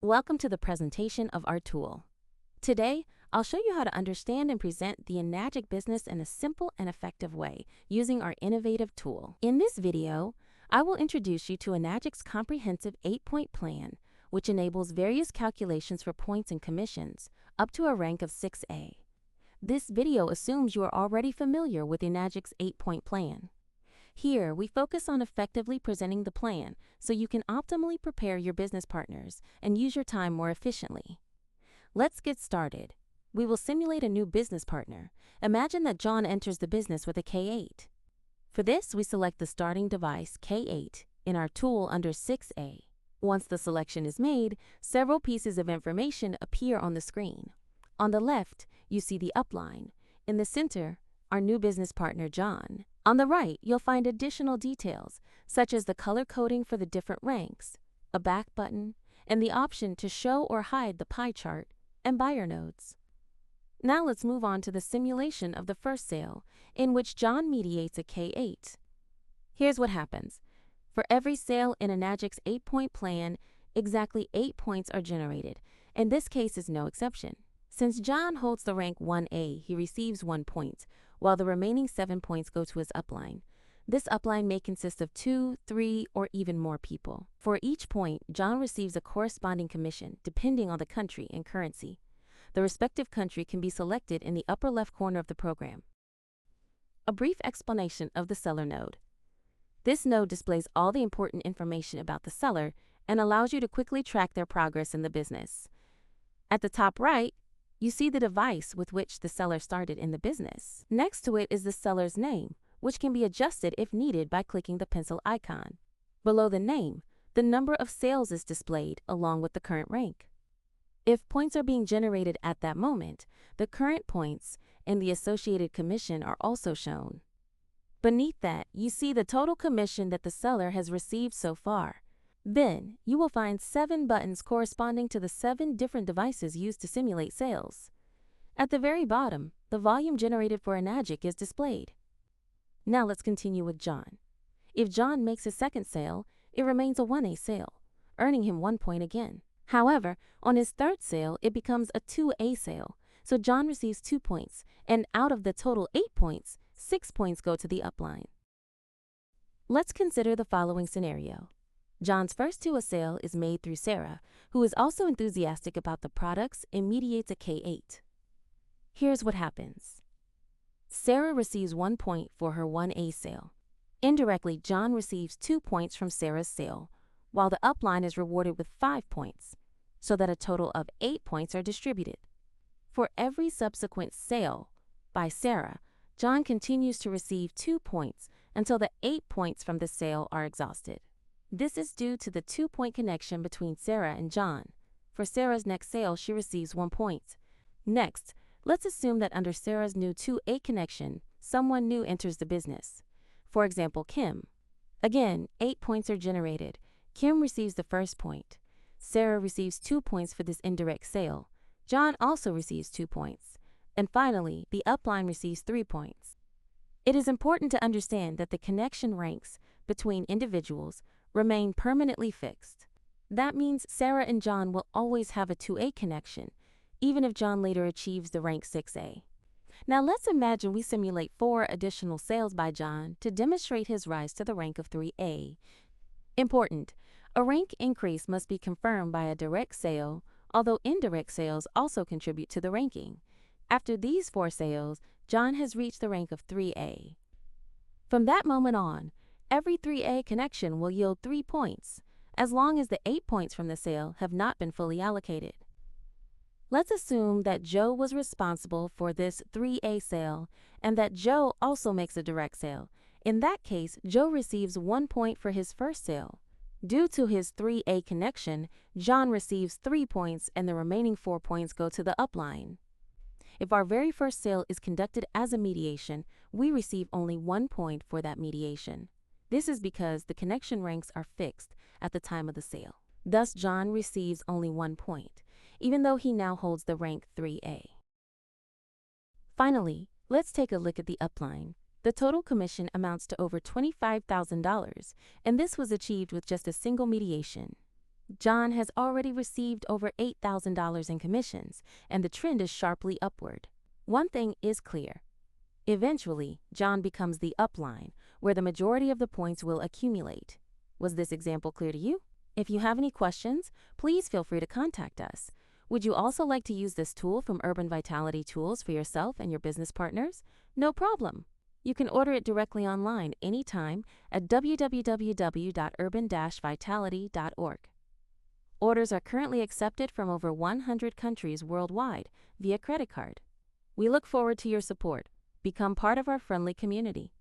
Welcome to the presentation of our tool. Today, I'll show you how to understand and present the Enagic business in a simple and effective way using our innovative tool. In this video, I will introduce you to Enagic's comprehensive 8-point plan, which enables various calculations for points and commissions, up to a rank of 6A. This video assumes you are already familiar with Enagic's 8-point plan. Here, we focus on effectively presenting the plan so you can optimally prepare your business partners and use your time more efficiently. Let's get started. We will simulate a new business partner. Imagine that John enters the business with a K8. For this, we select the starting device K8 in our tool under 6A. Once the selection is made, several pieces of information appear on the screen. On the left, you see the upline. In the center, our new business partner, John. On the right, you'll find additional details, such as the color coding for the different ranks, a back button, and the option to show or hide the pie chart and buyer nodes. Now let's move on to the simulation of the first sale, in which John mediates a K8. Here's what happens. For every sale in Enagic's 8-point plan, exactly 8 points are generated, and this case is no exception. Since John holds the rank 1A, he receives 1 point, while the remaining 7 points go to his upline. This upline may consist of 2, 3, or even more people. For each point, John receives a corresponding commission, depending on the country and currency. The respective country can be selected in the upper left corner of the program. A brief explanation of the seller node. This node displays all the important information about the seller and allows you to quickly track their progress in the business. At the top right, you see the device with which the seller started in the business. Next to it is the seller's name, which can be adjusted if needed by clicking the pencil icon. Below the name, the number of sales is displayed along with the current rank. If points are being generated at that moment, the current points and the associated commission are also shown. Beneath that, you see the total commission that the seller has received so far. Then, you will find 7 buttons corresponding to the 7 different devices used to simulate sales. At the very bottom, the volume generated for Enagic is displayed. Now let's continue with John. If John makes a second sale, it remains a 1A sale, earning him 1 point again. However, on his third sale, it becomes a 2A sale, so John receives 2 points, and out of the total 8 points, 6 points go to the upline. Let's consider the following scenario. John's first 2A sale is made through Sarah, who is also enthusiastic about the products and mediates a K8. Here's what happens. Sarah receives 1 point for her 1A sale. Indirectly, John receives 2 points from Sarah's sale, while the upline is rewarded with 5 points, so that a total of 8 points are distributed. For every subsequent sale by Sarah, John continues to receive 2 points until the 8 points from the sale are exhausted. This is due to the 2-point connection between Sarah and John. For Sarah's next sale, she receives 1 point. Next, let's assume that under Sarah's new 2A connection, someone new enters the business. For example, Kim. Again, 8 points are generated. Kim receives the first point. Sarah receives 2 points for this indirect sale. John also receives 2 points. And finally, the upline receives 3 points. It is important to understand that the connection ranks between individuals remain permanently fixed. That means Sarah and John will always have a 2A connection, even if John later achieves the rank 6A. Now let's imagine we simulate 4 additional sales by John to demonstrate his rise to the rank of 3A. Important: a rank increase must be confirmed by a direct sale, although indirect sales also contribute to the ranking. After these 4 sales, John has reached the rank of 3A. From that moment on, every 3A connection will yield 3 points, as long as the 8 points from the sale have not been fully allocated. Let's assume that Joe was responsible for this 3A sale and that Joe also makes a direct sale. In that case, Joe receives 1 point for his first sale. Due to his 3A connection, John receives 3 points and the remaining 4 points go to the upline. If our very first sale is conducted as a mediation, we receive only 1 point for that mediation. This is because the connection ranks are fixed at the time of the sale. Thus, John receives only 1 point, even though he now holds the rank 3A. Finally, let's take a look at the upline. The total commission amounts to over $25,000, and this was achieved with just a single mediation. John has already received over $8,000 in commissions, and the trend is sharply upward. One thing is clear. Eventually, John becomes the upline, where the majority of the points will accumulate. Was this example clear to you? If you have any questions, please feel free to contact us. Would you also like to use this tool from Urban Vitality Tools for yourself and your business partners? No problem. You can order it directly online anytime at www.urban-vitality.org. Orders are currently accepted from over 100 countries worldwide via credit card. We look forward to your support. Become part of our friendly community.